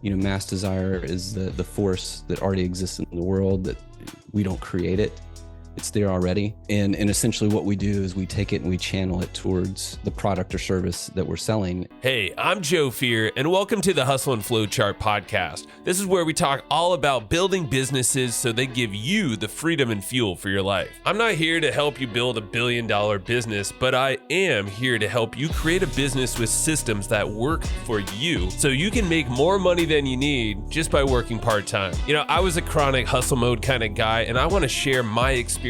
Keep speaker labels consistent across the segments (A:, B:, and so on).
A: Mass desire is the force that already exists in the world, that we don't create it. It's there already. And essentially what we do is we take it and we channel it towards the product or service that we're selling.
B: Hey, I'm Joe Fier, and welcome to the Hustle and Flow Chart podcast. This is where we talk all about building businesses so they give you the freedom and fuel for your life. I'm not here to help you build a billion-dollar business, but I am here to help you create a business with systems that work for you so you can make more money than you need just by working part-time. I was a chronic hustle mode kind of guy, and I want to share my experiences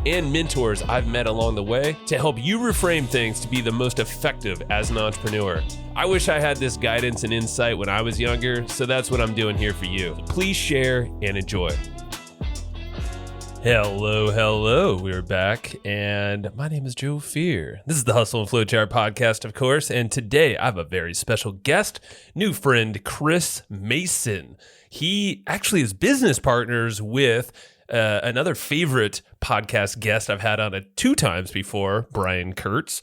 B: and mentors I've met along the way to help you reframe things to be the most effective as an entrepreneur. I wish I had this guidance and insight when I was younger, so that's what I'm doing here for you. Please share and enjoy. Hello, we're back, and my name is Joe Fier. This is the Hustle and Flow Chart podcast, of course, and today I have a very special guest, new friend, Chris Mason. He actually is business partners with another favorite podcast guest I've had on it 2 times before, Brian Kurtz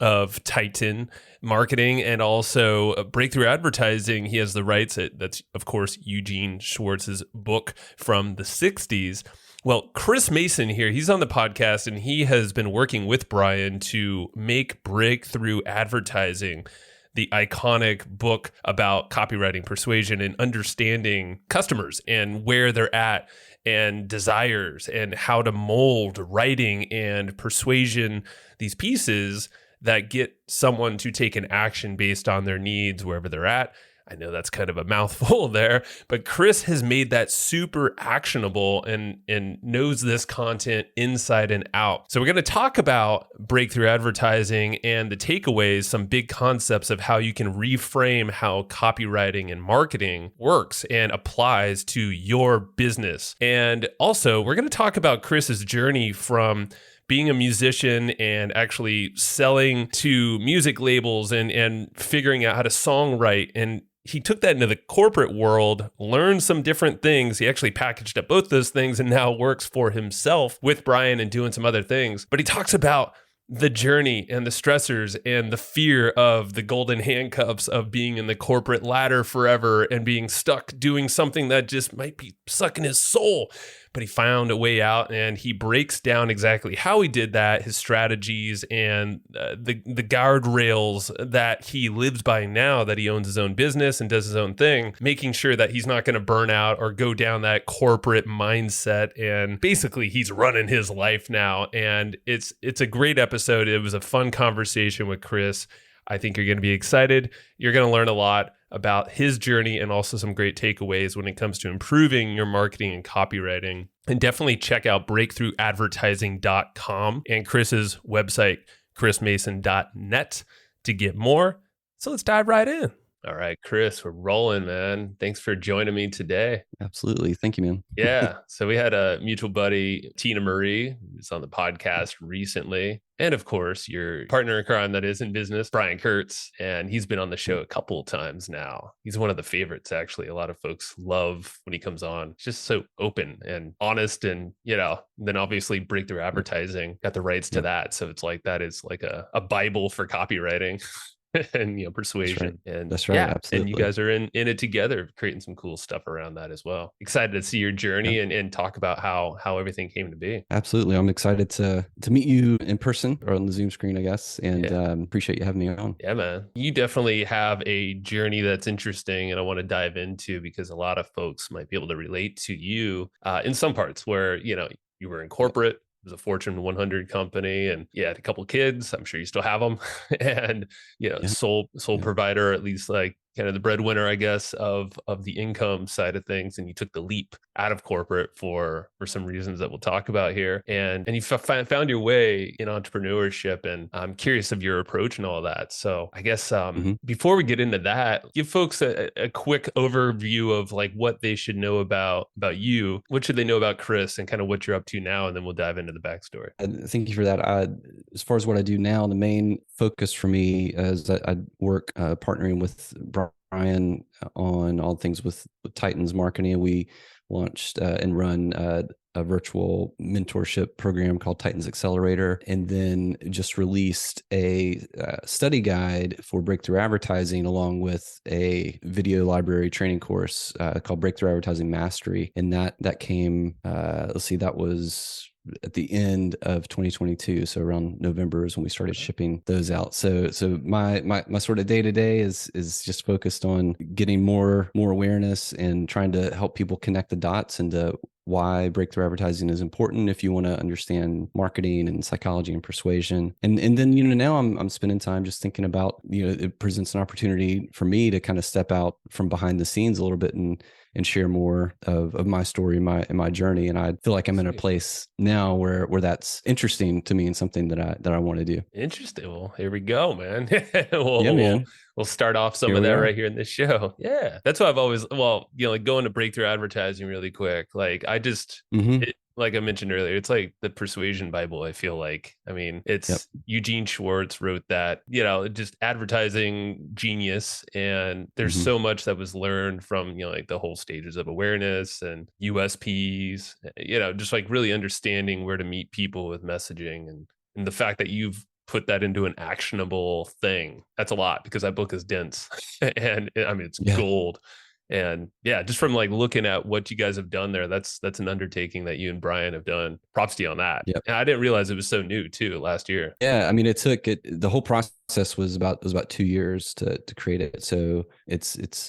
B: of Titan Marketing and also Breakthrough Advertising. He has the rights. That's, of course, Eugene Schwartz's book from the 60s. Well, Chris Mason here, he's on the podcast and he has been working with Brian to make Breakthrough Advertising, the iconic book about copywriting, persuasion, and understanding customers and where they're at and desires and how to mold writing and persuasion, these pieces that get someone to take an action based on their needs wherever they're at. I know that's kind of a mouthful there, but Chris has made that super actionable and knows this content inside and out. So we're going to talk about breakthrough advertising and the takeaways, some big concepts of how you can reframe how copywriting and marketing works and applies to your business. And also, we're going to talk about Chris's journey from being a musician and actually selling to music labels and figuring out how to songwrite. And he took that into the corporate world, learned some different things. He actually packaged up both those things and now works for himself with Brian and doing some other things. But he talks about the journey and the stressors and the fear of the golden handcuffs of being in the corporate ladder forever and being stuck doing something that just might be sucking his soul. But he found a way out and he breaks down exactly how he did that, his strategies and the guardrails that he lives by now that he owns his own business and does his own thing, making sure that he's not going to burn out or go down that corporate mindset. And basically he's running his life now. And it's a great episode. It was a fun conversation with Chris. I think you're going to be excited. You're going to learn a lot about his journey and also some great takeaways when it comes to improving your marketing and copywriting. And definitely check out breakthroughabvertising.com and Chris's website, chrismason.net, to get more. So let's dive right in. All right, Chris, we're rolling, man. Thanks for joining me today.
A: Absolutely. Thank you, man.
B: Yeah. So we had a mutual buddy, Tina Marie, who's on the podcast recently. And of course, your partner in crime that is in business, Brian Kurtz. And he's been on the show a couple of times now. He's one of the favorites, actually. A lot of folks love when he comes on. Just so open and honest. And, then obviously Breakthrough Advertising got the rights to that. So it's like that is like a Bible for copywriting. And persuasion.
A: That's right.
B: Yeah,
A: Absolutely.
B: and you guys are in it together, creating some cool stuff around that as well. Excited to see your journey and talk about how everything came to be.
A: Absolutely. I'm excited to meet you in person or on the Zoom screen, I guess, and appreciate you having me on.
B: Yeah, man. You definitely have a journey that's interesting and I want to dive into because a lot of folks might be able to relate to you in some parts where, you were in corporate. It was a Fortune 100 company and you had a couple of kids. I'm sure you still have them and, sole provider, at least like kind of the breadwinner, I guess, of the income side of things. And you took the leap out of corporate for some reasons that we'll talk about here. And you found your way in entrepreneurship. And I'm curious of your approach and all that. So I guess before we get into that, give folks a quick overview of like what they should know about you. What should they know about Chris and kind of what you're up to now? And then we'll dive into the backstory.
A: Thank you for that. As far as what I do now, the main focus for me is that I work partnering with Brian on all things with Titan's marketing. We launched and run a virtual mentorship program called Titans Accelerator, and then just released a study guide for breakthrough advertising, along with a video library training course called Breakthrough Advertising Mastery. And that came, that was at the end of 2022. So around November is when we started shipping those out. So my sort of day to day is just focused on getting more awareness and trying to help people connect the dots into why breakthrough advertising is important if you want to understand marketing and psychology and persuasion. And then, now I'm spending time just thinking about, it presents an opportunity for me to kind of step out from behind the scenes a little bit and share more of my story, my journey. And I feel like I'm in a place now where that's interesting to me and something that I want to do.
B: Interesting. Well, here we go, man.
A: Yeah, man.
B: We'll start off some
A: Here
B: of
A: we
B: that
A: are.
B: right here in this show. Yeah. That's why I've always, like going to breakthrough advertising really quick. Like like I mentioned earlier, it's like the persuasion Bible, I feel like. I mean, it's Eugene Schwartz wrote that, just advertising genius. And there's so much that was learned from, like the whole stages of awareness and USPs, just like really understanding where to meet people with messaging and the fact that you've put that into an actionable thing. That's a lot because that book is dense and I mean, it's gold. And just from like looking at what you guys have done there, that's an undertaking that you and Brian have done. Props to you on that.
A: Yep.
B: And I didn't realize it was so new too last year.
A: Yeah, I mean, the whole process was about 2 years to create it. So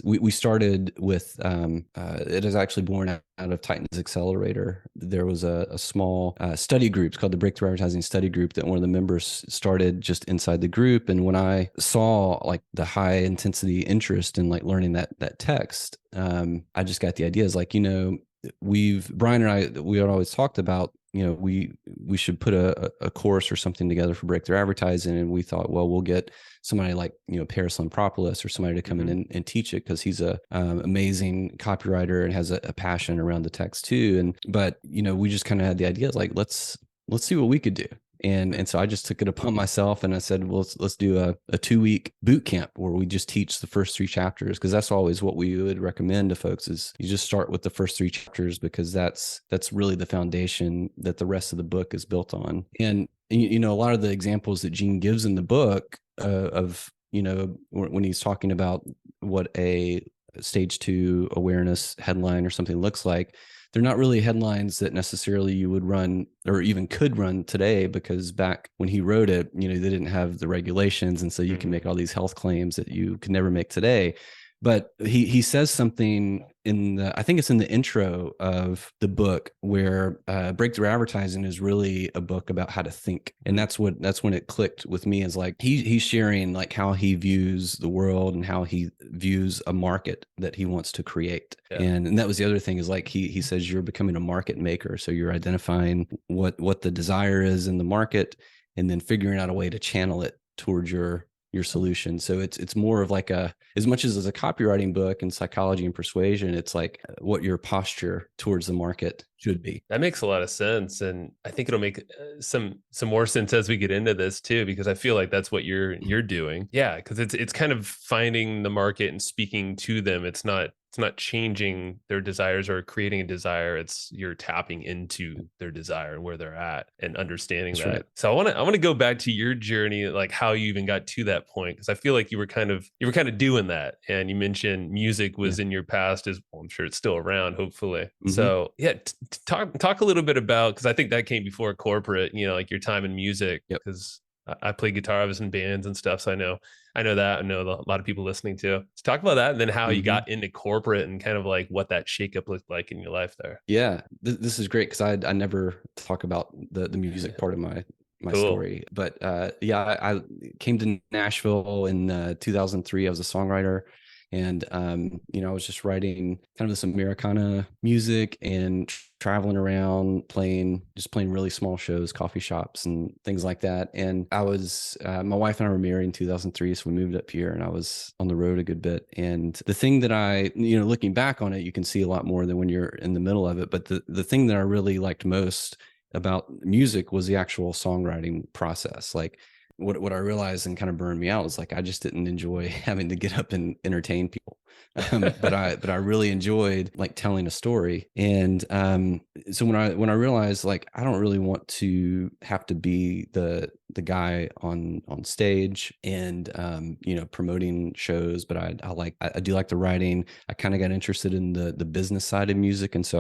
A: we started with it is actually born out of Titans Accelerator. There was a small study group. It's called the Breakthrough Advertising Study Group that one of the members started just inside the group. And when I saw like the high intensity interest in like learning that text, I just got the ideas like, Brian and I, we had always talked about, we should put a course or something together for breakthrough advertising. And we thought, well, we'll get somebody like, Paris Lampropoulos or somebody to come in and teach it, because he's a amazing copywriter and has a passion around the text too. But we just kind of had the idea like, let's see what we could do. And so I just took it upon myself and I said, well, let's do a 2-week boot camp where we just teach the first 3 chapters. Because that's always what we would recommend to folks is you just start with the first 3 chapters, because that's really the foundation that the rest of the book is built on. And a lot of the examples that Gene gives in the book of, when he's talking about what a stage 2 awareness headline or something looks like, they're not really headlines that necessarily you would run or even could run today, because back when he wrote it, they didn't have the regulations. And so you can make all these health claims that you could never make today. But he says something I think it's in the intro of the book, where breakthrough advertising is really a book about how to think. And that's when it clicked with me, is like he's sharing like how he views the world and how he views a market that he wants to create. Yeah. And that was the other thing, is like he says you're becoming a market maker. So you're identifying what the desire is in the market and then figuring out a way to channel it towards your solution. So it's more of like as much as a copywriting book and psychology and persuasion, it's like what your posture towards the market should be.
B: That makes a lot of sense. And I think it'll make some more sense as we get into this too, because I feel like that's what you're doing. Yeah. Cause it's kind of finding the market and speaking to them. It's not changing their desires or creating a desire. It's you're tapping into their desire and where they're at and understanding that. Right. So I want to go back to your journey, like how you even got to that point. Cause I feel like you were kind of doing that. And you mentioned music was in your past I'm sure it's still around, hopefully. Mm-hmm. So talk a little bit about, cause I think that came before corporate, like your time in music. Yep. Cause I play guitar. I was in bands and stuff. So I know that. I know a lot of people listening too. So talk about that, and then how you got into corporate and kind of like what that shakeup looked like in your life there.
A: Yeah, this is great, because I never talk about the music part of my cool. Story. But I came to Nashville in 2003. I was a songwriter. And, I was just writing kind of this Americana music and traveling around playing really small shows, coffee shops and things like that. And I was, my wife and I were married in 2003. So we moved up here and I was on the road a good bit. And the thing that I, looking back on it, you can see a lot more than when you're in the middle of it. But the thing that I really liked most about music was the actual songwriting process. Like, what I realized and kind of burned me out was like, I just didn't enjoy having to get up and entertain people. But I really enjoyed like telling a story. And so when I realized like I don't really want to have to be the guy on stage and promoting shows, but I do like the writing. I kind of got interested in the business side of music, and so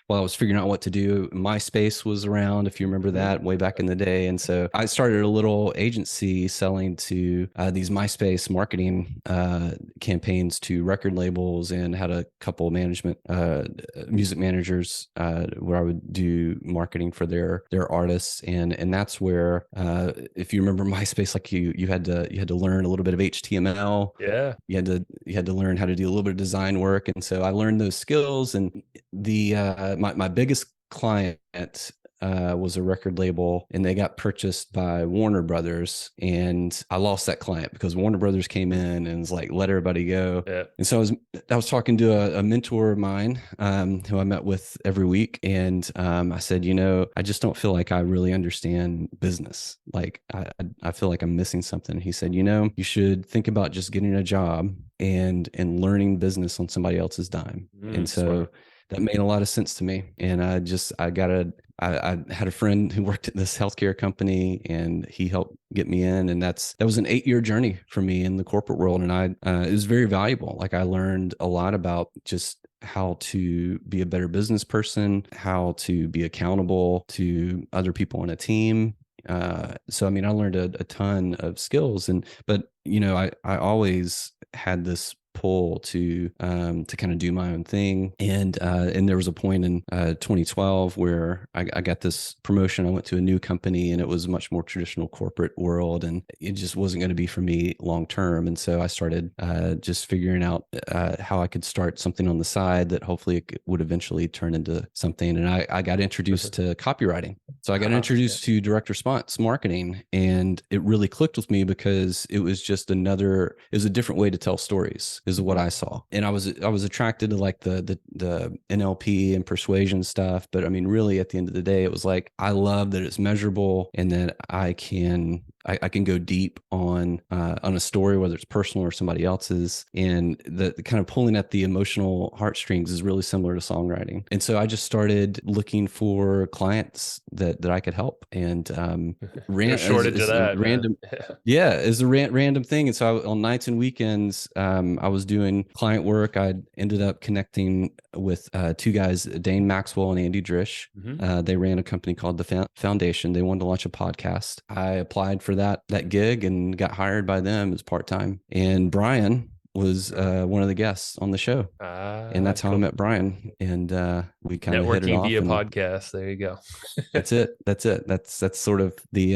A: while I was figuring out what to do, MySpace was around, if you remember that, way back in the day. And so I started a little agency selling to these MySpace marketing campaigns to record labels, and had a couple management music managers where I would do marketing for their artists. And that's where if you remember MySpace, like you had to learn a little bit of HTML.
B: Yeah.
A: You had to learn how to do a little bit of design work. And so I learned those skills. And the my biggest client was a record label, and they got purchased by Warner Brothers. And I lost that client because Warner Brothers came in and was like, let everybody go.
B: Yeah.
A: And so I was talking to a mentor of mine who I met with every week. And I said, I just don't feel like I really understand business. Like I feel like I'm missing something. He said, you should think about just getting a job and learning business on somebody else's dime. And so
B: smart.
A: that made a lot of sense to me. And I had a friend who worked at this healthcare company, and he helped get me in. And that was an 8-year journey for me in the corporate world. And it was very valuable. Like I learned a lot about just how to be a better business person, how to be accountable to other people on a team. So, I mean, I learned a ton of skills, but I always had this pull to kind of do my own thing. And there was a point in 2012 where I got this promotion. I went to a new company, and it was a much more traditional corporate world, and it just wasn't going to be for me long term. And so I started just figuring out how I could start something on the side that hopefully it would eventually turn into something. And I got introduced to copywriting. So I got introduced to direct response marketing, and it really clicked with me because it was just a different way to tell stories, is what I saw. And I was attracted to like the NLP and persuasion stuff. But I mean, really at the end of the day, it was like, I love that it's measurable, and that I can go deep on a story, whether it's personal or somebody else's. And the kind of pulling at the emotional heartstrings is really similar to songwriting. And so I just started looking for clients that I could help. And
B: shortage of that
A: random, yeah, is a random thing. And so on nights and weekends, I was doing client work. I ended up connecting with two guys, Dane Maxwell and Andy Drish. They ran a company called The Foundation. They wanted to launch a podcast. I applied for that gig and got hired by them as part-time. And Brian was one of the guests on the show. And that's how I met Brian. And we kind of hit it off.
B: Networking via podcast. There you go.
A: That's it. That's sort of the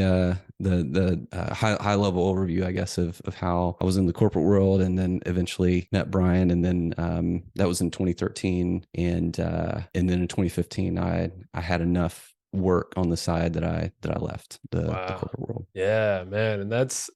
A: high level overview, I guess, of how I was in the corporate world, and then eventually met Brian. And then that was in 2013. And then in 2015, I had enough work on the side that I left the corporate world.
B: Yeah, man. And it's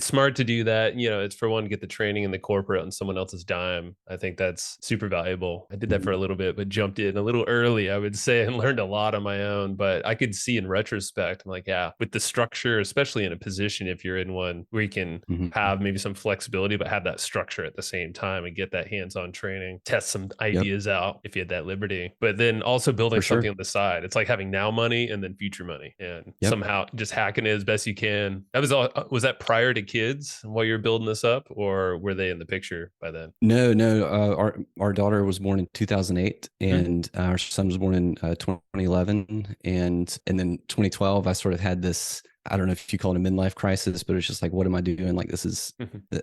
B: smart to do that. It's for one, to get the training in the corporate on someone else's dime. I think that's super valuable. I did that for a little bit, but jumped in a little early, I would say, and learned a lot on my own. But I could see in retrospect, I'm like, yeah, with the structure, especially in a position, if you're in one where you can have maybe some flexibility, but have that structure at the same time and get that hands-on training, test some ideas out if you had that liberty. But then also building something on the side. It's like having now money and then future money, and somehow just hacking it as best you can. That was that prior to kids while you're building this up, or were they in the picture by then?
A: No. Our daughter was born in 2008, and our son was born in 2011, and then 2012. I sort of had this, I don't know if you call it a midlife crisis, but it's just like, what am I doing? Like, this is,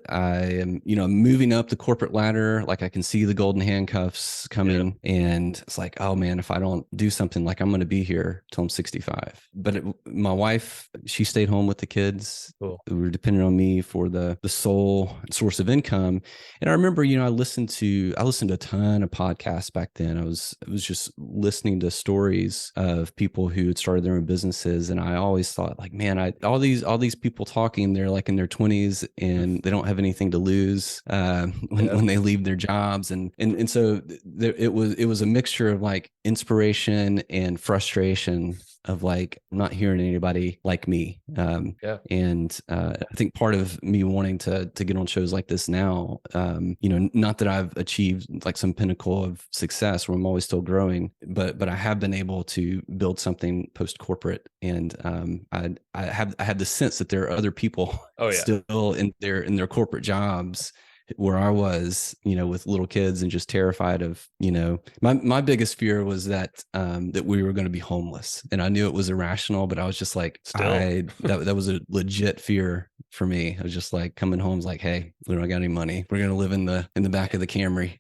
A: I am, moving up the corporate ladder. Like, I can see the golden handcuffs coming, and it's like, oh man, if I don't do something, like, I'm going to be here till I'm 65. But my wife, she stayed home with the kids.
B: Cool.
A: We were dependent on me for the sole source of income. And I remember, I listened to a ton of podcasts back then. I was just listening to stories of people who had started their own businesses. And I always thought, like, man, all these people talking, they're like in their 20s, and they don't have anything to lose when they leave their jobs. And so it was a mixture of like inspiration and frustration of like not hearing anybody like me.
B: Yeah.
A: And I think part of me wanting to get on shows like this now, not that I've achieved like some pinnacle of success where I'm always still growing, but I have been able to build something post corporate, and I have the sense that there are other people
B: Oh yeah.
A: still in their corporate jobs where I was, with little kids and just terrified of, my biggest fear was that that we were going to be homeless, and I knew it was irrational, but I was just like,
B: Still.
A: that was a legit fear for me. I was just like coming home, like, hey, we don't got any money. We're gonna live in the back of the Camry.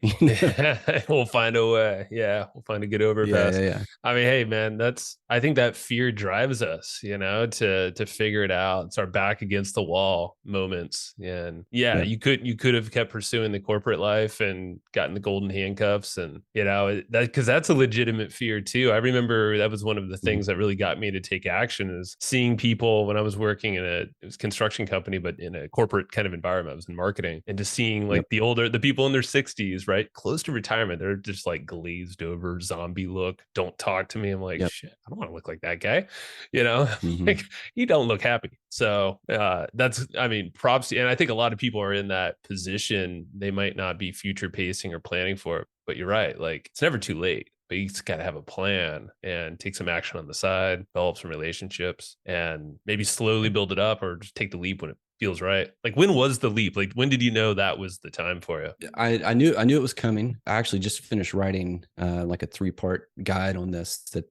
B: We'll find a way. Yeah, we'll find a good overpass.
A: Yeah.
B: I mean, hey man, I think that fear drives us, to figure it out. It's our back against the wall moments. And yeah,
A: Yeah.
B: you could have kept pursuing the corporate life and gotten the golden handcuffs, and that because that's a legitimate fear too. I remember that was one of the
A: Mhm.
B: things that really got me to take action, is seeing people when I was working in it was a construction company, but in a corporate kind of environment. I was in marketing, and just seeing like
A: Yep.
B: the people in their 60s, right? Close to retirement. They're just like glazed over, zombie look. Don't talk to me. I'm like,
A: Yep.
B: shit, I don't want to look like that guy. You know,
A: Mhm.
B: like you don't look happy. So I mean, props to, and I think a lot of people are in that position. They might not be future pacing or planning for it, but you're right. Like it's never too late. But you just got to have a plan and take some action on the side, develop some relationships, and maybe slowly build it up, or just take the leap when it feels right. Like when was the leap? Like when did you know that was the time for you?
A: I knew it was coming. I actually just finished writing like a 3-part guide on this that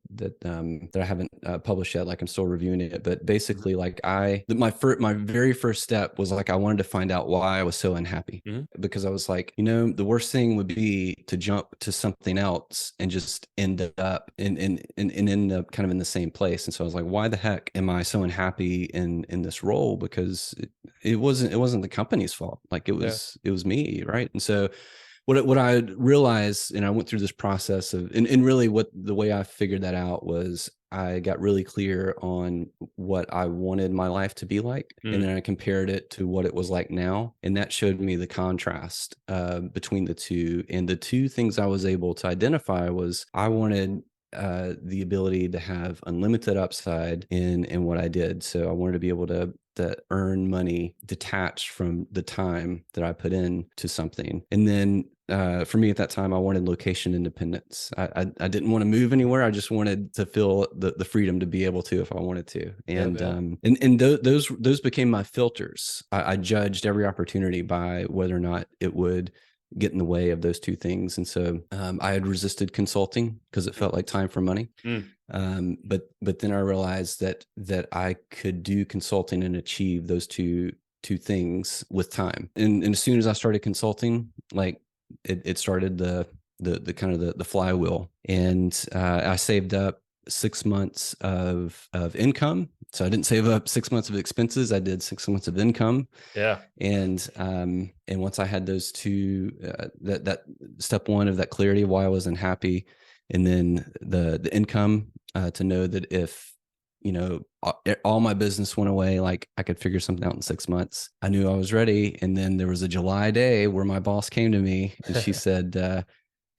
A: I haven't published yet. Like I'm still reviewing it, but basically, like my very first step was like I wanted to find out why I was so unhappy,
B: Mhm.
A: because I was like, the worst thing would be to jump to something else and just end up and end up kind of in the same place. And so I was like, why the heck am I so unhappy in this role? Because it wasn't the company's fault. Like
B: Yeah.
A: it was me, right? And so what I realized, and I went through this process of, and really what the way I figured that out was I got really clear on what I wanted my life to be like, and
B: Mm.
A: then I compared it to what it was like now, and that showed me the contrast between the two. And the two things I was able to identify was I wanted the ability to have unlimited upside in what I did. So I wanted to be able to earn money detached from the time that I put in to something. And then for me at that time, I wanted location independence. I didn't want to move anywhere. I just wanted to feel the freedom to be able to if I wanted to.
B: Yeah,
A: And
B: man.
A: those became my filters. I judged every opportunity by whether or not it would get in the way of those two things. And so I had resisted consulting because it felt like time for money.
B: Mm.
A: But then I realized that I could do consulting and achieve those two things with time. And as soon as I started consulting, like it started the kind of the flywheel. And I saved up 6 months of income. So I didn't save up 6 months of expenses. I did 6 months of income.
B: Yeah.
A: And once I had those two, that step one of that clarity of why I was unhappy, and then the income to know that if all my business went away, like I could figure something out in 6 months. I knew I was ready. And then there was a July day where my boss came to me and she said,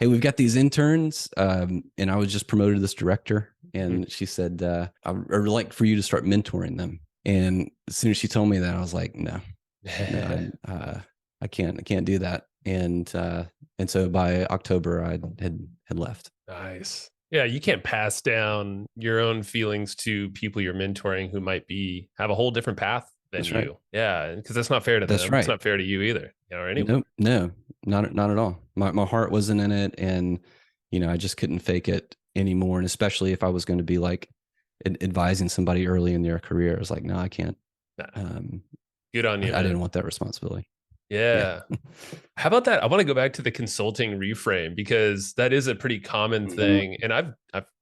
A: hey, we've got these interns. And I was just promoted to this director. And she said, I would like for you to start mentoring them. And as soon as she told me that, I was like, no, I can't do that. And so by October I had left.
B: Nice. Yeah, you can't pass down your own feelings to people you're mentoring who might have a whole different path than
A: That's
B: you.
A: right.
B: Yeah, because that's not fair to
A: That's
B: them. It's
A: right.
B: not fair to you either, or anyone.
A: No, not at all. My heart wasn't in it. And, I just couldn't fake it anymore. And especially if I was going to be like advising somebody early in their career, I was like, no, I can't.
B: Nah. Good on you,
A: I
B: man.
A: didn't want that responsibility.
B: Yeah. How about that? I want to go back to the consulting reframe, because that is a pretty common thing. And I've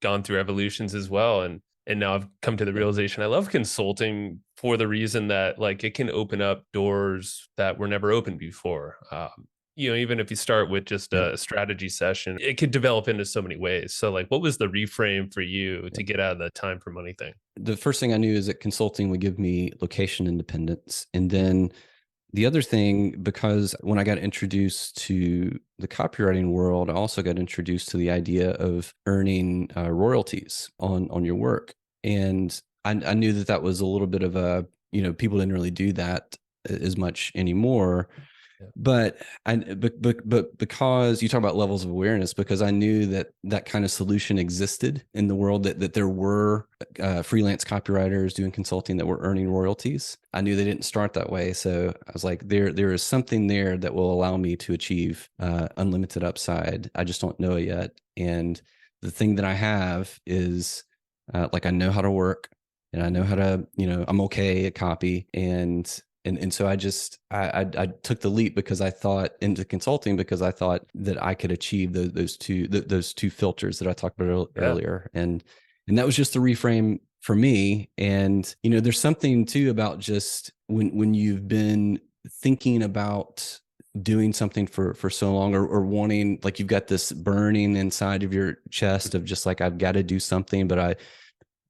B: gone through evolutions as well. And now I've come to the realization I love consulting for the reason that like it can open up doors that were never opened before. Even if you start with just a strategy session, it could develop into so many ways. So like, what was the reframe for you to get out of the time for money thing?
A: The first thing I knew is that consulting would give me location independence. And then the other thing, because when I got introduced to the copywriting world, I also got introduced to the idea of earning royalties on your work. And I knew that that was a little bit of a, people didn't really do that as much anymore.
B: Yeah.
A: But because you talk about levels of awareness, because I knew that that kind of solution existed in the world, that there were freelance copywriters doing consulting that were earning royalties. I knew they didn't start that way, so I was like, there is something there that will allow me to achieve unlimited upside. I just don't know it yet. And the thing that I have is like, I know how to work, and I know how to, I'm okay at copy, and so I took the leap because I thought into consulting, because I thought that I could achieve those two filters that I talked about earlier. And that was just the reframe for me. And, there's something too about just when you've been thinking about doing something for so long, or wanting, like, you've got this burning inside of your chest of just like, I've got to do something, but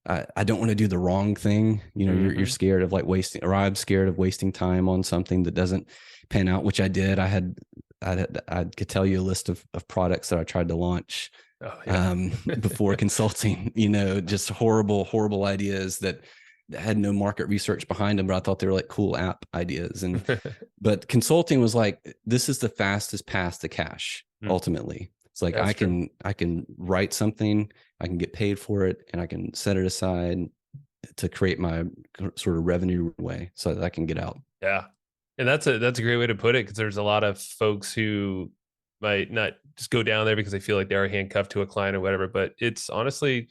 A: I don't want to do the wrong thing. You're scared of like wasting, or I'm scared of wasting time on something that doesn't pan out, which I did. I could tell you a list of products that I tried to launch before consulting, just horrible ideas that had no market research behind them, but I thought they were like cool app ideas. But consulting was like, this is the fastest path to cash. Ultimately, it's like, I can write something, I can get paid for it, and I can set it aside to create my sort of revenue way so that I can get out.
B: Yeah. And that's a great way to put it, because there's a lot of folks who might not just go down there because they feel like they are handcuffed to a client or whatever. But it's honestly,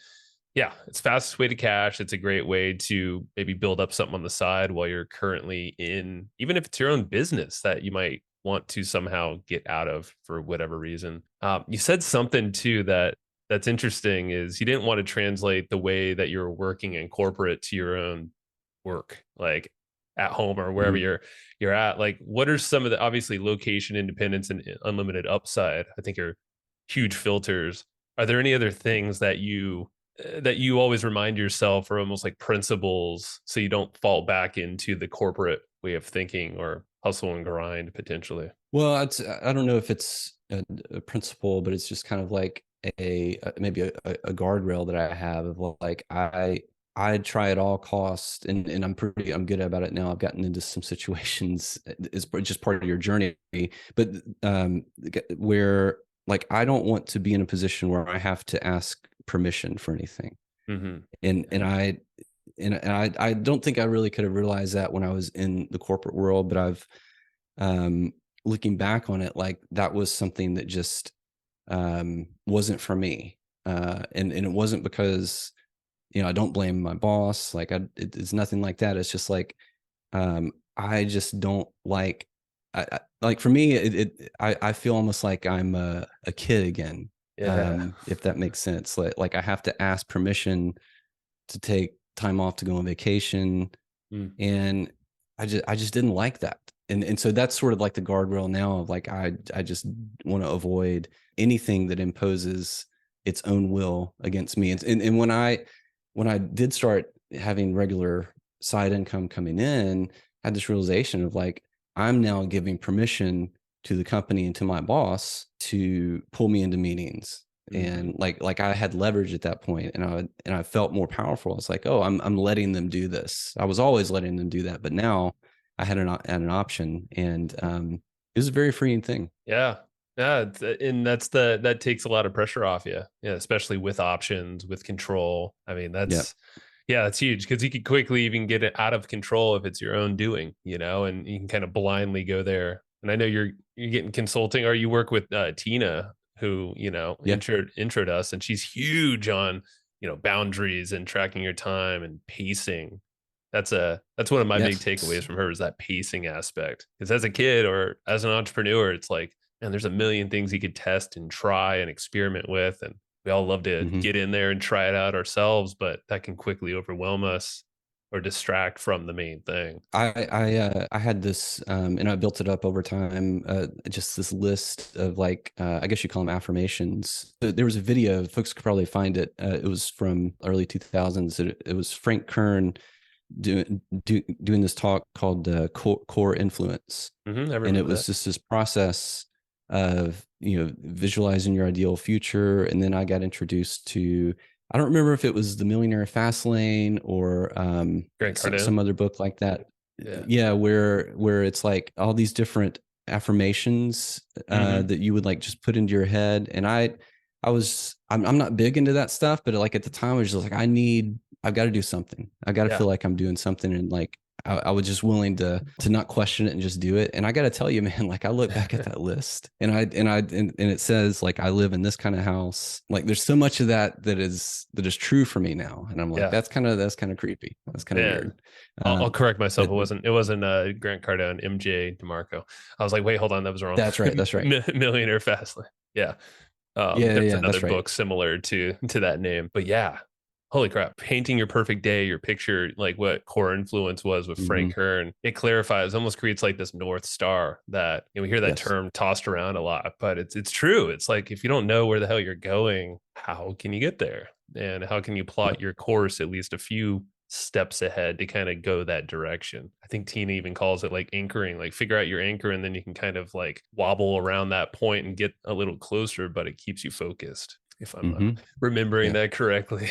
B: yeah, it's fastest way to cash. It's a great way to maybe build up something on the side while you're currently in, even if it's your own business that you might want to somehow get out of for whatever reason. You said something too that's interesting, is you didn't want to translate the way that you're working in corporate to your own work, like at home or wherever you're at. Like, what are some of the, obviously location independence and unlimited upside, I think, are huge filters. Are there any other things that you always remind yourself, or almost like principles, so you don't fall back into the corporate way of thinking or hustle and grind potentially?
A: Well, I don't know if it's a principle, but it's just kind of like maybe a guardrail that I have of like, I try at all costs, and I'm good about it now. I've gotten into some situations, it's just part of your journey, but where, like, I don't want to be in a position where I have to ask permission for anything. And I don't think I really could have realized that when I was in the corporate world, but I've looking back on it, like, that was something that just wasn't for me. And it wasn't because, I don't blame my boss. Like, it's nothing like that. It's just like, I just don't like, like, for me, I feel almost like I'm a kid again. If that makes sense. Like I have to ask permission to take time off to go on vacation. And I just didn't like that. And so that's sort of like the guardrail now of like, I just want to avoid anything that imposes its own will against me. And when I did start having regular side income coming in, I had this realization of like, I'm now giving permission to the company and to my boss to pull me into meetings. And like I had leverage at that point, and I felt more powerful. It's like, oh, I'm letting them do this. I was always letting them do that, but now I had an option, and it was a very freeing thing.
B: Yeah. And that takes a lot of pressure off you. Yeah, especially with options, with control. I mean, that's huge, because you could quickly even get it out of control if it's your own doing, and you can kind of blindly go there. And I know you're getting consulting, or you work with Tina, who, introed us, and she's huge on, boundaries and tracking your time and pacing. That's one of my big takeaways from her, is that pacing aspect. Because as a kid or as an entrepreneur, it's like, man, there's a million things you could test and try and experiment with. And we all love to get in there and try it out ourselves, but that can quickly overwhelm us or distract from the main thing.
A: I had this, and I built it up over time. Just this list of like, I guess you call them affirmations. There was a video, folks could probably find it. It was from early 2000s. It was Frank Kern doing this talk called core influence. And it was just this process of, visualizing your ideal future. And then I got introduced to I don't remember if it was The Millionaire Fast Lane or
B: Grant Cardone.
A: some other book like that.
B: Yeah.
A: Yeah, where it's like all these different affirmations
B: Mm-hmm.
A: that you would like just put into your head. And I'm not big into that stuff, but like at the time I was just like, I've got to do something. I got to
B: Yeah.
A: feel like I'm doing something. And like I was just willing to not question it and just do it. And I got to tell you, man, like I look back at that list and it says like I live in this kind of house. Like there's so much of that is true for me now. And I'm like,
B: Yeah.
A: that's kind of creepy. That's kind of
B: Man.
A: weird.
B: I'll correct myself.
A: But
B: It wasn't Grant Cardone, MJ DeMarco. I was like, wait, hold on, that was wrong.
A: that's right. That's right.
B: Millionaire Fastlane. Yeah.
A: Yeah.
B: There's
A: Yeah.
B: another
A: That's right.
B: book similar to that name. But yeah, holy crap. Painting your perfect day, your picture, like what core influence was with
A: Hmm.
B: Frank Kern. It clarifies, almost creates like this North Star that we hear that
A: Yes.
B: term tossed around a lot, but it's true. It's like if you don't know where the hell you're going, how can you get there? And how can you plot
A: Yep.
B: your course at least a few steps ahead to kind of go that direction? I think Tina even calls it like anchoring, like figure out your anchor and then you can kind of like wobble around that point and get a little closer, but it keeps you focused if I'm
A: Hmm.
B: remembering
A: Yeah.
B: that correctly.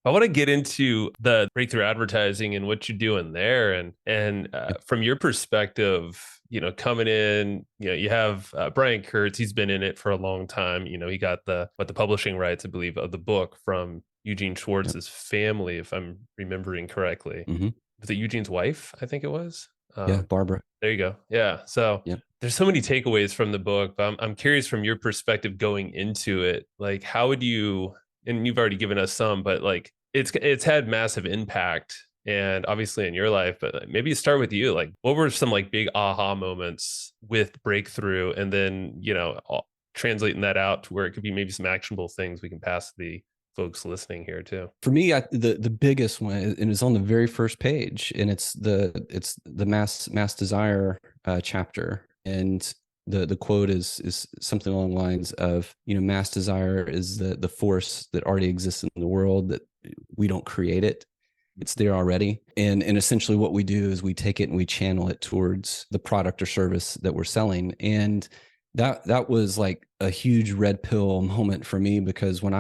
B: I want to get into the breakthrough advertising and what you're doing there, and
A: Yeah.
B: from your perspective, coming in, you have Brian Kurtz. He's been in it for a long time. He got the publishing rights, I believe, of the book from Eugene
A: Yep.
B: Schwartz's family, if I'm remembering correctly.
A: Hmm.
B: Was it Eugene's wife? I think it was.
A: Yeah. Barbara.
B: There you go. Yeah. So
A: Yep.
B: there's so many takeaways from the book, but I'm curious from your perspective going into it, like how would you, and you've already given us some, but like it's had massive impact and obviously in your life, but like, maybe start with you. Like what were some like big aha moments with breakthrough and then, translating that out to where it could be maybe some actionable things we can pass to the folks listening here too.
A: For me, the biggest one, and it's on the very first page, and it's the mass desire chapter, and the quote is something along the lines of, mass desire is the force that already exists in the world, that we don't create it. It's there already. And essentially what we do is we take it and we channel it towards the product or service that we're selling. And that was like a huge red pill moment for me, because when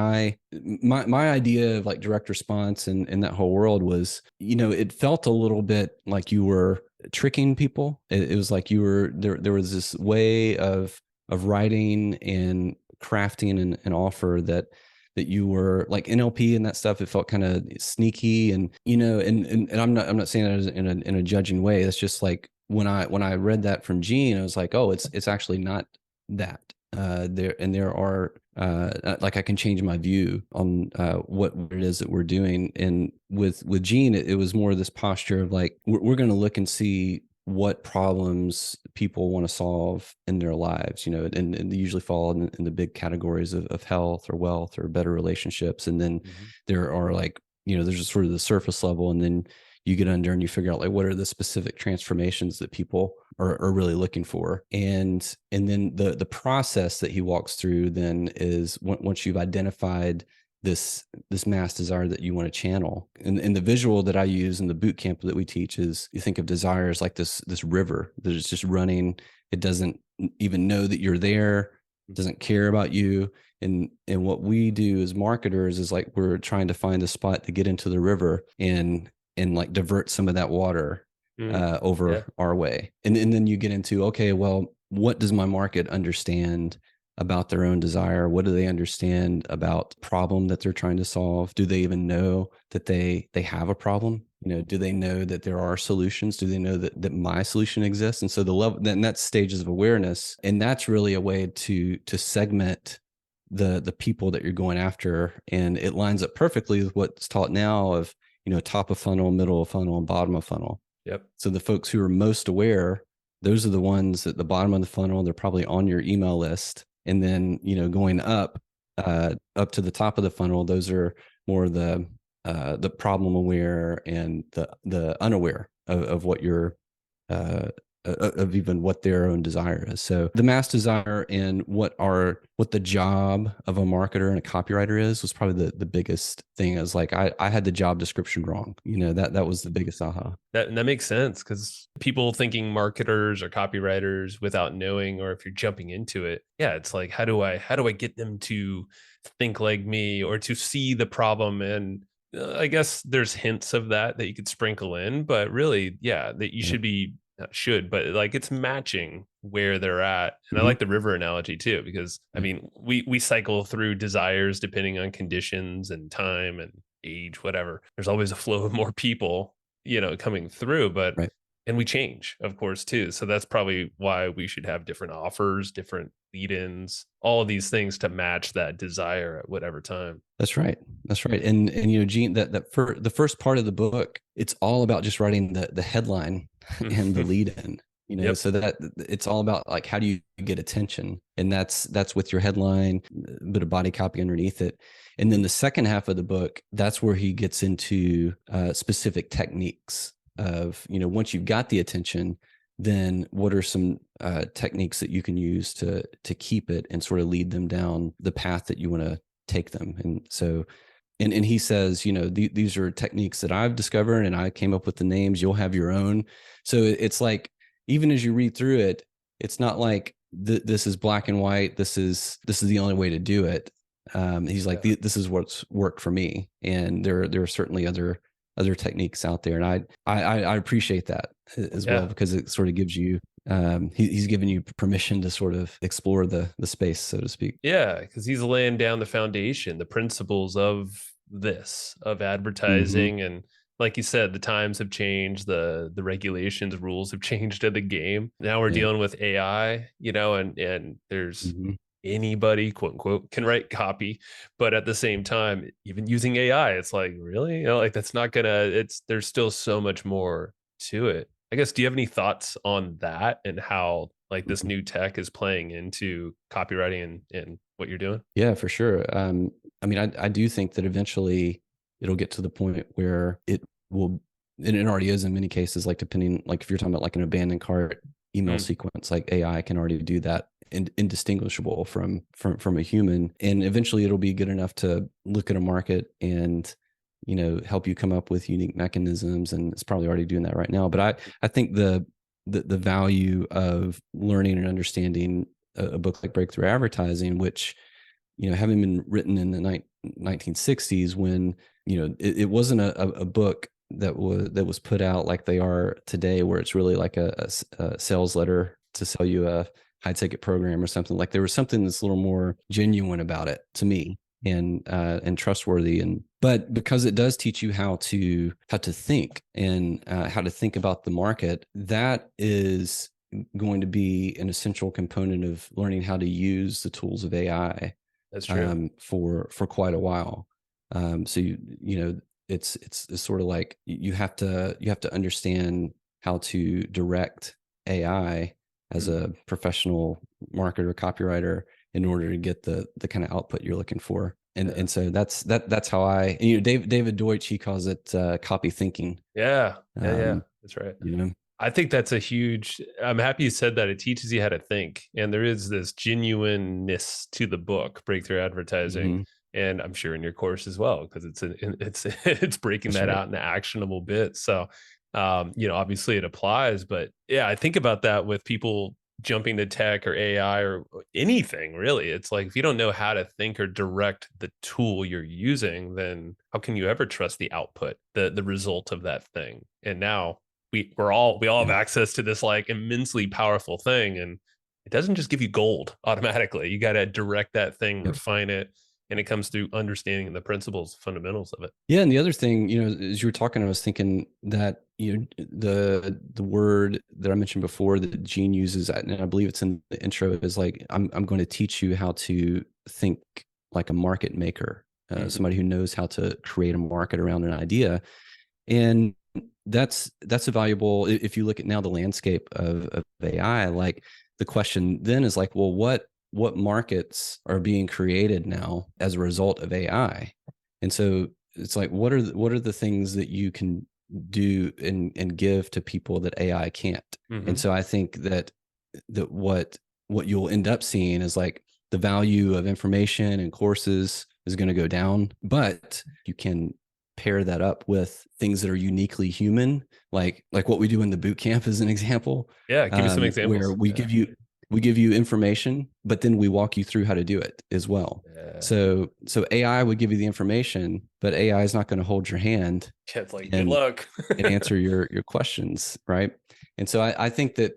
A: my idea of like direct response and that whole world was, it felt a little bit like you were tricking people. It was like you were there was this way of writing and crafting an offer that you were like NLP and that stuff. It felt kind of sneaky, and and I'm not saying that in a judging way. It's just like when I read that from Gene, I was like, oh, it's actually not that. There are like I can change my view on what it is that we're doing. And with Gene, it was more of this posture of like we're going to look and see what problems people want to solve in their lives, and they usually fall in the big categories of health or wealth or better relationships. And then there are like, there's just sort of the surface level, and then you get under and you figure out like what are the specific transformations that people are really looking for. And then the process that he walks through then is once you've identified this mass desire that you want to channel. And the visual that I use in the boot camp that we teach is, you think of desire as like this river that is just running. It doesn't even know that you're there. It doesn't care about you. And what we do as marketers is like we're trying to find a spot to get into the river and like divert some of that water over
B: Yeah.
A: our way. And then you get into, okay, well, what does my market understand about their own desire? What do they understand about the problem that they're trying to solve? Do they even know that they have a problem? Do they know that there are solutions? Do they know that my solution exists? And so the level, then that's stages of awareness. And that's really a way to segment the people that you're going after. And it lines up perfectly with what's taught now of, top of funnel, middle of funnel, and bottom of funnel.
B: Yep.
A: So the folks who are most aware, those are the ones at the bottom of the funnel. They're probably on your email list. And then, going up to the top of the funnel, those are more the problem aware and the unaware of what you're of even what their own desire is. So the mass desire and what the job of a marketer and a copywriter is was probably the biggest thing. Is like I had the job description wrong. That was the biggest aha.
B: That makes sense, because people thinking marketers or copywriters without knowing, or if you're jumping into it, yeah, it's like, how do I get them to think like me or to see the problem? And I guess there's hints of that you could sprinkle in, but really, yeah, that you
A: Right.
B: should be not should, but like it's matching where they're at. And I
A: Mhm.
B: like the river analogy too, because I
A: Yeah.
B: mean, we cycle through desires depending on conditions and time and age, whatever. There's always a flow of more people, coming through, but
A: Right.
B: and we change, of course, too. So that's probably why we should have different offers, different lead-ins, all of these things to match that desire at whatever time.
A: That's right. That's right. And Gene, that for the first part of the book, it's all about just writing the headline and the lead in.
B: Yep.
A: So that it's all about like how do you get attention, and that's with your headline, a bit of body copy underneath it, and then the second half of the book, that's where he gets into specific techniques of once you've got the attention, then what are some techniques that you can use to keep it and sort of lead them down the path that you want to take them. And so, and he says, these are techniques that I've discovered and I came up with the names. You'll have your own. So it's like, even as you read through it, it's not like this is black and white. This is the only way to do it. He's like, this is what's worked for me. And there are certainly other techniques out there. And I appreciate that as well, because it sort of gives you, he's given you permission to sort of explore the space, so to speak.
B: Yeah, because he's laying down the foundation, the principles of advertising. And like you said, the times have changed, the regulations, rules have changed of the game. Now we're dealing with AI, and there's anybody, quote unquote, can write copy, but at the same time, even using AI, it's like, really, like that's not gonna. There's still so much more to it. I guess. Do you have any thoughts on that and how like this new tech is playing into copywriting and what you're doing?
A: Yeah, for sure. I mean, I do think that eventually it'll get to the point where it will, and it already is in many cases, like depending, like if you're talking about like an abandoned cart email sequence, like AI can already do that, indistinguishable from a human. And eventually it'll be good enough to look at a market and, help you come up with unique mechanisms. And it's probably already doing that right now. But I think the value of learning and understanding a book like Breakthrough Advertising, which, having been written in the 1960s, when, it wasn't a book that was put out like they are today, where it's really like a sales letter to sell you a high ticket program or something. Like there was something that's a little more genuine about it to me, and trustworthy. But because it does teach you how to think and how to think about the market, that is going to be an essential component of learning how to use the tools of AI.
B: That's true.
A: For quite a while. So it's sort of like you have to understand how to direct AI as a professional marketer, copywriter, in order to get the kind of output you're looking for. And so that's how David Deutsch, he calls it copy thinking.
B: Yeah. That's right. I think that's I'm happy you said that. It teaches you how to think. And there is this genuineness to the book, Breakthrough Advertising. And I'm sure in your course as well, because it's breaking
A: That's
B: that
A: right.
B: out into actionable bits. So, obviously it applies, but yeah, I think about that with people jumping to tech or AI or anything really. It's like, if you don't know how to think or direct the tool you're using, then how can you ever trust the output, the result of that thing? And now we all have access to this like immensely powerful thing, and it doesn't just give you gold automatically. You got to direct that thing, refine it, and it comes through understanding the principles, fundamentals of it.
A: Yeah, and the other thing, as you were talking, I was thinking that the word that I mentioned before that Gene uses, and I believe it's in the intro, is like I'm going to teach you how to think like a market maker, somebody who knows how to create a market around an idea. And that's a valuable, if you look at now the landscape of AI, like the question then is like, well, what markets are being created now as a result of AI? And so it's like, what are the things that you can do and give to people that AI can't. And so I think that what you'll end up seeing is like the value of information and courses is going to go down, but you can pair that up with things that are uniquely human, like what we do in the boot camp as an example.
B: Yeah, give me some examples.
A: Where we give you information, but then we walk you through how to do it as well.
B: Yeah.
A: So AI would give you the information, but AI is not going to hold your hand.
B: Yeah, it's like, good luck.
A: And answer your questions, right? And so I think that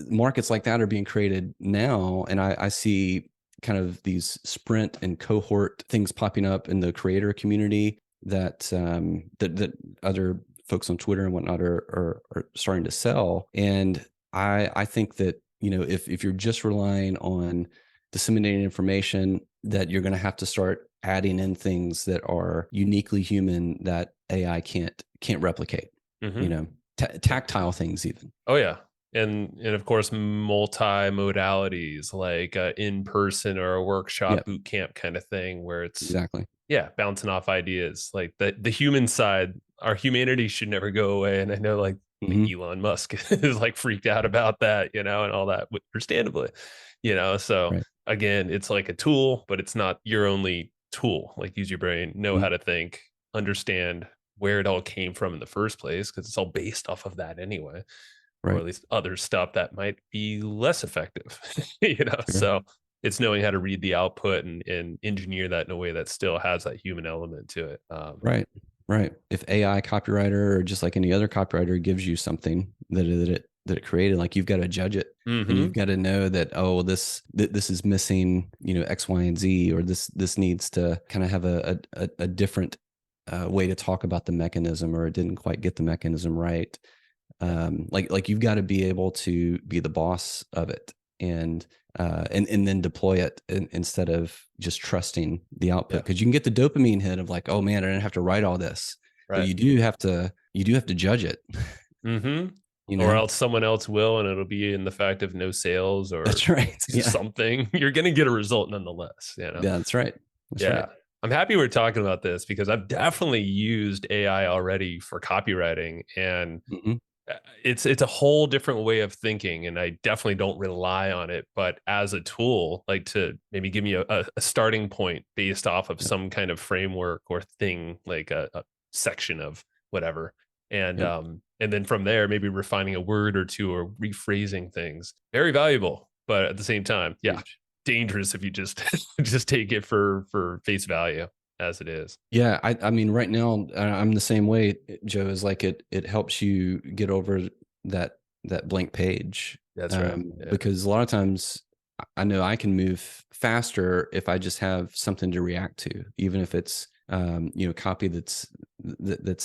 A: markets like that are being created now, and I see kind of these sprint and cohort things popping up in the creator community that that other folks on Twitter and whatnot are starting to sell. And I think that, you know, if you're just relying on disseminating information, that you're going to have to start adding in things that are uniquely human that AI can't replicate. You know, tactile things even.
B: Oh yeah. And of course, multi-modalities like in person or a workshop, boot camp kind of thing, where it's
A: exactly
B: bouncing off ideas. Like the human side, our humanity should never go away. And I know like Elon Musk is like freaked out about that, you know, and all that, understandably, you know. So again, it's like a tool, but it's not your only tool. Like, use your brain, know how to think, understand where it all came from in the first place, because it's all based off of that anyway. Or at least other stuff that might be less effective, you know. So it's knowing how to read the output and engineer that in a way that still has that human element to it.
A: Right. If AI copywriter or just like any other copywriter gives you something that it created, like, you've got to judge it, and you've got to know that, oh, this is missing, you know, X, Y, and Z, or this needs to kind of have a different way to talk about the mechanism, or it didn't quite get the mechanism right. Like you've got to be able to be the boss of it, and then deploy it instead of just trusting the output, because you can get the dopamine hit of like, oh man, I didn't have to write all this, but you do have to judge it.
B: You know? Or else someone else will, and it'll be in the fact of no sales or
A: that's right.
B: something. You're going to get a result nonetheless. You know?
A: Yeah, that's right. That's right.
B: I'm happy we're talking about this, because I've definitely used AI already for copywriting, and it's a whole different way of thinking, and I definitely don't rely on it, but as a tool, like, to maybe give me a starting point based off of some kind of framework or thing, like a section of whatever, and then from there maybe refining a word or two or rephrasing things. Very valuable, but at the same time, dangerous if you just just take it for face value as it is.
A: Yeah, I mean, right now I'm the same way, Joe. Is like it helps you get over that blank page.
B: That's right.
A: Because a lot of times I know I can move faster if I just have something to react to, even if it's you know, copy that's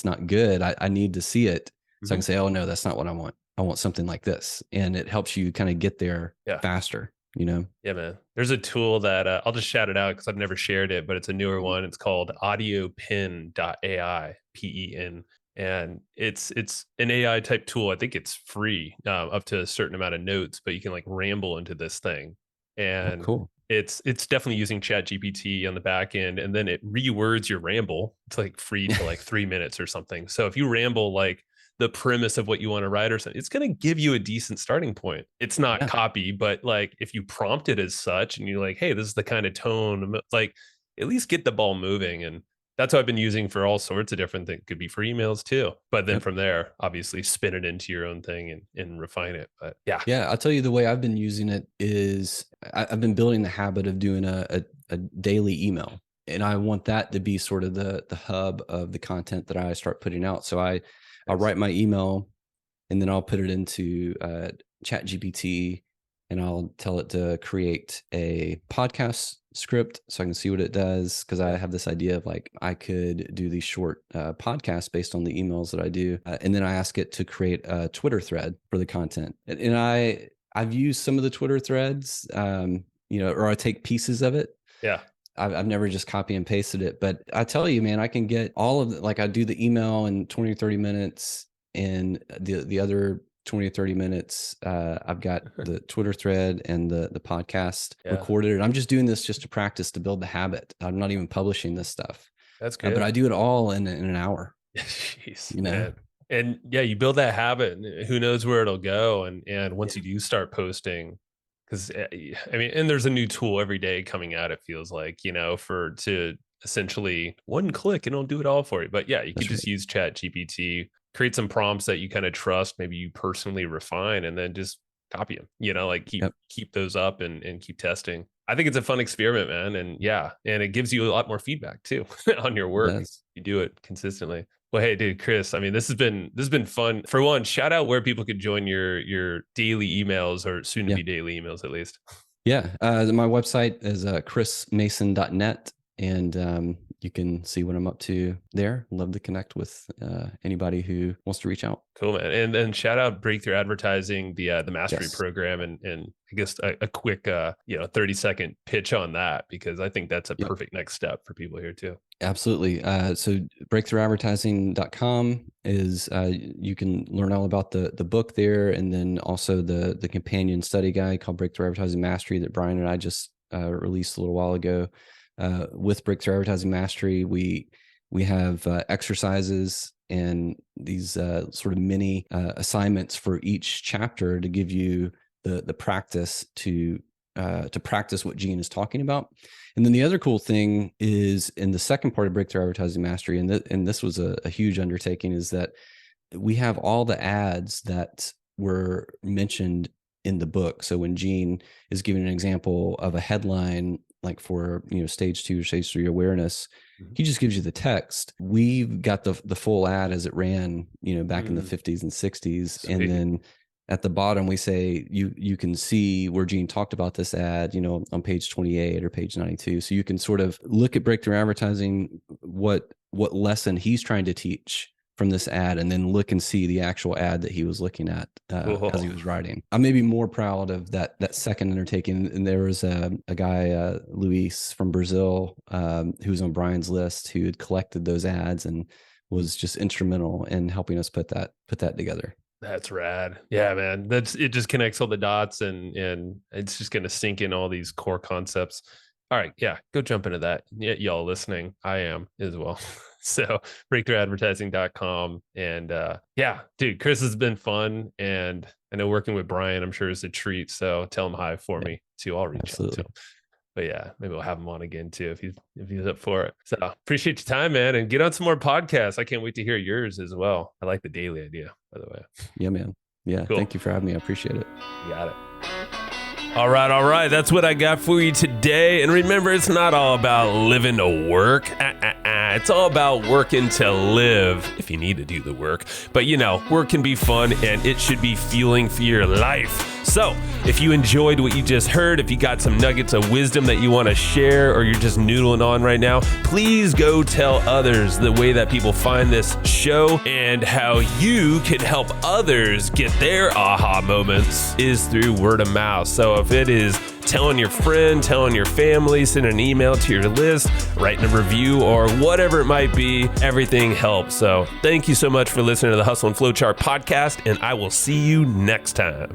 A: not good. I need to see it so I can say, oh no, that's not what I want. I want something like this, and it helps you kind of get there faster. You know? Yeah,
B: man. There's a tool that I'll just shout it out because I've never shared it, but it's a newer one. It's called audiopen.ai, PEN. And it's an AI type tool. I think it's free, up to a certain amount of notes, but you can like ramble into this thing. And
A: cool.
B: It's definitely using ChatGPT on the back end, and then it rewords your ramble. It's like free to like 3 minutes or something. So if you ramble like the premise of what you want to write or something, it's going to give you a decent starting point. It's not copy, but like if you prompt it as such and you're like, hey, this is the kind of tone, like, at least get the ball moving. And that's what I've been using for all sorts of different things. Could be for emails too. But then from there, obviously spin it into your own thing and refine it. But yeah,
A: I'll tell you the way I've been using it is I've been building the habit of doing a daily email. And I want that to be sort of the hub of the content that I start putting out. So I'll write my email, and then I'll put it into ChatGPT, and I'll tell it to create a podcast script so I can see what it does. Because I have this idea of like, I could do these short podcasts based on the emails that I do. And then I ask it to create a Twitter thread for the content. And I've used some of the Twitter threads, you know, or I take pieces of it.
B: Yeah.
A: I've never just copy and pasted it, but I tell you, man, I can get all of it. Like, I do the email in 20 or 30 minutes, and the other 20 or 30 minutes, I've got the Twitter thread and the podcast recorded. And I'm just doing this just to practice, to build the habit. I'm not even publishing this stuff.
B: That's good.
A: But I do it all in an hour.
B: Jeez,
A: you know?
B: man. And yeah, you build that habit, and who knows where it'll go. And once
A: Yeah.
B: you do start posting, because I mean, and there's a new tool every day coming out. It feels like, for to essentially one click and it'll do it all for you. But yeah, you could
A: That's
B: just
A: right.
B: use Chat GPT, create some prompts that you kind of trust, maybe you personally refine, and then just copy them. Like
A: Yep.
B: keep those up and keep testing. I think it's a fun experiment, man. And yeah, and it gives you a lot more feedback too on your
A: It
B: work.
A: does.
B: You do it consistently. Well, hey, dude, Chris. I mean, this has been fun. For one, shout out where people could join your daily emails, or soon to
A: Yeah.
B: be daily emails at least.
A: Yeah. My website is chrismason.net, and you can see what I'm up to there. Love to connect with anybody who wants to reach out.
B: Cool, man. And then shout out Breakthrough Advertising, the mastery
A: Yes.
B: program, and I guess a quick 30-second pitch on that, because I think that's a
A: Yep.
B: perfect next step for people here too.
A: Absolutely. So breakthroughabvertising.com is you can learn all about the book there, and then also the companion study guide called Breakthrough Advertising Mastery that Brian and I just released a little while ago. With Breakthrough Advertising Mastery, we have exercises and these sort of mini assignments for each chapter to give you the practice to practice what Gene is talking about. And then the other cool thing is in the second part of Breakthrough Advertising Mastery, and this was a huge undertaking, is that we have all the ads that were mentioned in the book. So when Gene is giving an example of a headline, like for stage 2 or stage 3 awareness, he just gives you the text. We've got the full ad as it ran, back in the 50s and 60s,
B: Sweet.
A: and then at the bottom, we say you can see where Gene talked about this ad, on page 28 or page 92. So you can sort of look at Breakthrough Advertising, what lesson he's trying to teach from this ad, and then look and see the actual ad that he was looking at as he was writing. I'm maybe more proud of that second undertaking. And there was a guy, Luis from Brazil, who was on Brian's list, who had collected those ads and was just instrumental in helping us put that together.
B: That's rad. Yeah, man. It just connects all the dots, and it's just going to sink in all these core concepts. All right. Yeah. Go jump into that. Yeah, y'all listening. I am as well. So breakthroughabvertising.com. And yeah, dude, Chris, has been fun. And I know working with Brian, I'm sure is a treat. So tell him hi for me too. I'll reach out to him. But yeah, maybe we'll have him on again too if he's up for it. So appreciate your time, man, and get on some more podcasts. I can't wait to hear yours as well. I like the daily idea, by the way.
A: Yeah, man. Yeah, cool. Thank you for having me. I appreciate it.
B: You got it. All right. That's what I got for you today. And remember, it's not all about living to work. It's all about working to live, if you need to do the work. But work can be fun, and it should be fueling for your life. So if you enjoyed what you just heard, if you got some nuggets of wisdom that you want to share, or you're just noodling on right now, please go tell others. The way that people find this show and how you can help others get their aha moments is through word of mouth. So if it is telling your friend, telling your family, sending an email to your list, writing a review, or whatever it might be, everything helps. So thank you so much for listening to the Hustle and Flowchart podcast, and I will see you next time.